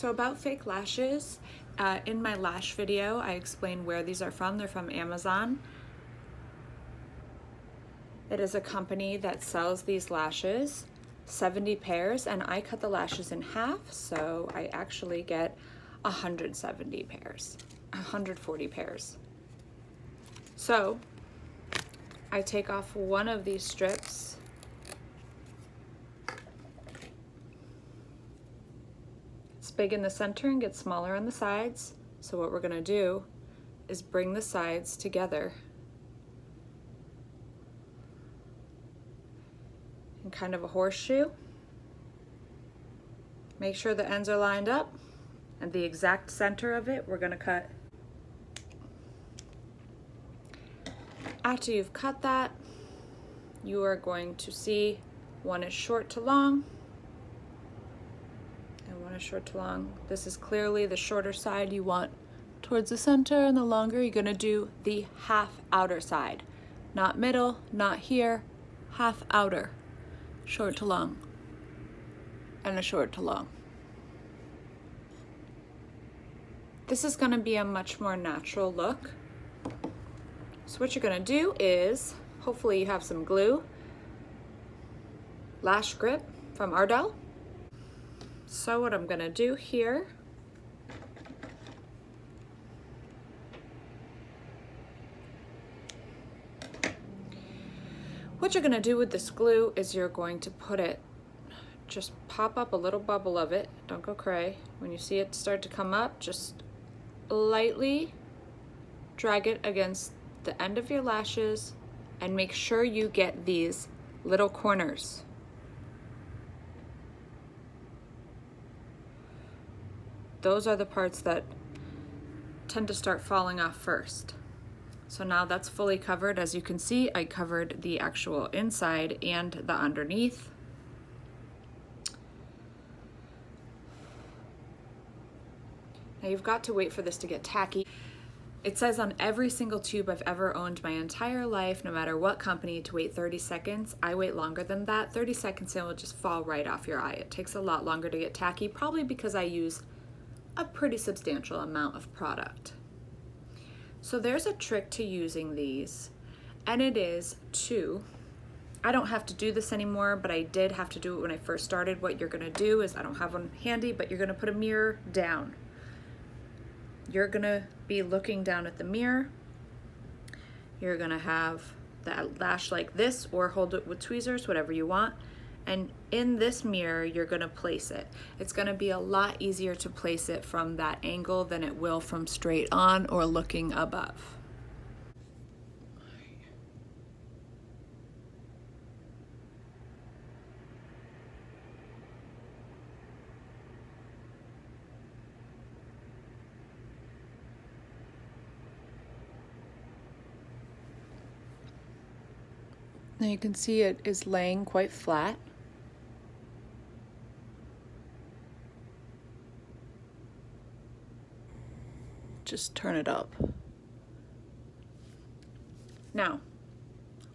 So about fake lashes, in my lash video, I explain where these are from. They're from Amazon. It is a company that sells these lashes, 70 pairs, and I cut the lashes in half, so I actually get 170 pairs, 140 pairs. So I take off one of these strips. It's big in the center and gets smaller on the sides. So what we're gonna do is bring the sides together in kind of a horseshoe. Make sure the ends are lined up, and the exact center of it we're gonna cut. After you've cut that, you are going to see one is short to long and one is short to long. This is clearly the shorter side you want towards the center, and the longer you're gonna do the half outer side. Not middle, not here, half outer. Short to long and a short to long. This is gonna be a much more natural look. So what you're gonna do is, hopefully you have some glue, lash grip from Ardell. So what I'm gonna do here, what you're gonna do with this glue is you're going to put it, just pop up a little bubble of it, don't go cray. When you see it start to come up, just lightly drag it against the end of your lashes and make sure you get these little corners. Those are the parts that tend to start falling off first. So now that's fully covered. As you can see, I covered the actual inside and the underneath. Now you've got to wait for this to get tacky. It says on every single tube I've ever owned my entire life, no matter what company, to wait 30 seconds. I wait longer than that. 30 seconds and it will just fall right off your eye. It takes a lot longer to get tacky, probably because I use a pretty substantial amount of product. So there's a trick to using these, and it is to, I don't have to do this anymore, but I did have to do it when I first started. What you're gonna do is, I don't have one handy, but you're gonna put a mirror down. You're gonna be looking down at the mirror. You're gonna have that lash like this, or hold it with tweezers, whatever you want. And in this mirror, you're gonna place it. It's gonna be a lot easier to place it from that angle than it will from straight on or looking above. Now you can see it is laying quite flat. Just turn it up. Now,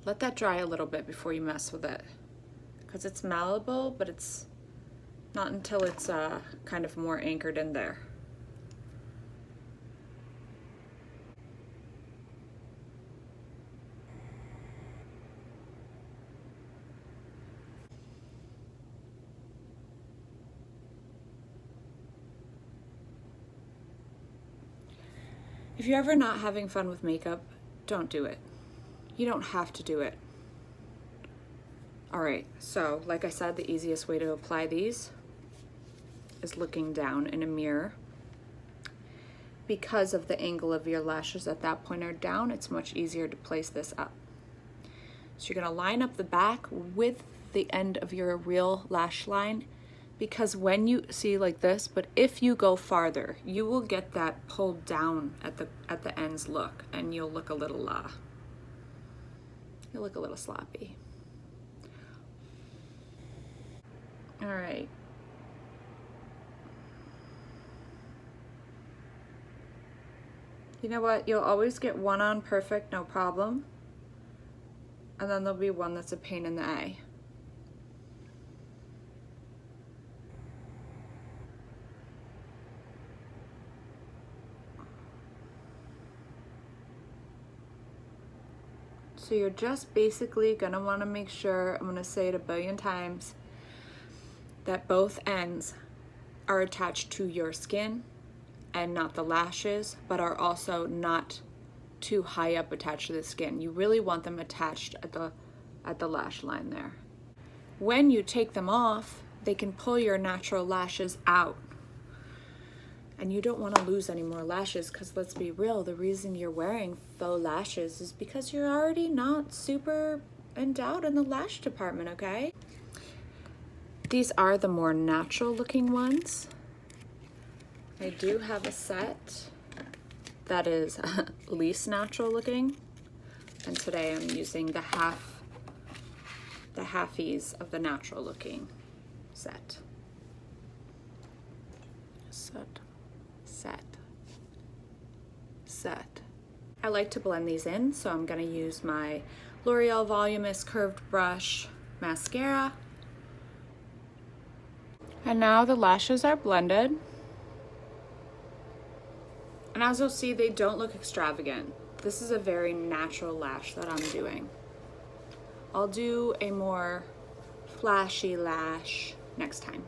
let that dry a little bit before you mess with it, because it's malleable, but it's not until it's kind of more anchored in there. If you're ever not having fun with makeup, don't do it. You don't have to do it. All right, so like I said, the easiest way to apply these is looking down in a mirror. Because of the angle of your lashes at that point are down, it's much easier to place this up. So you're gonna line up the back with the end of your real lash line, because when you see like this, but if you go farther, you will get that pulled down at the ends look, and you'll look a little sloppy. All right. You know what? You'll always get one on perfect, no problem. And then there'll be one that's a pain in the eye. So you're just basically gonna wanna make sure, I'm gonna say it a billion times, that both ends are attached to your skin and not the lashes, but are also not too high up attached to the skin. You really want them attached at the lash line there. When you take them off, they can pull your natural lashes out. And you don't want to lose any more lashes, because let's be real, the reason you're wearing faux lashes is because you're already not super endowed in the lash department, okay? These are the more natural looking ones. I do have a set that is least natural looking, and today I'm using the halfies of the natural looking set. Set. I like to blend these in, so I'm gonna use my L'Oreal Voluminous Curved Brush Mascara. And now the lashes are blended. And as you'll see, they don't look extravagant. This is a very natural lash that I'm doing. I'll do a more flashy lash next time.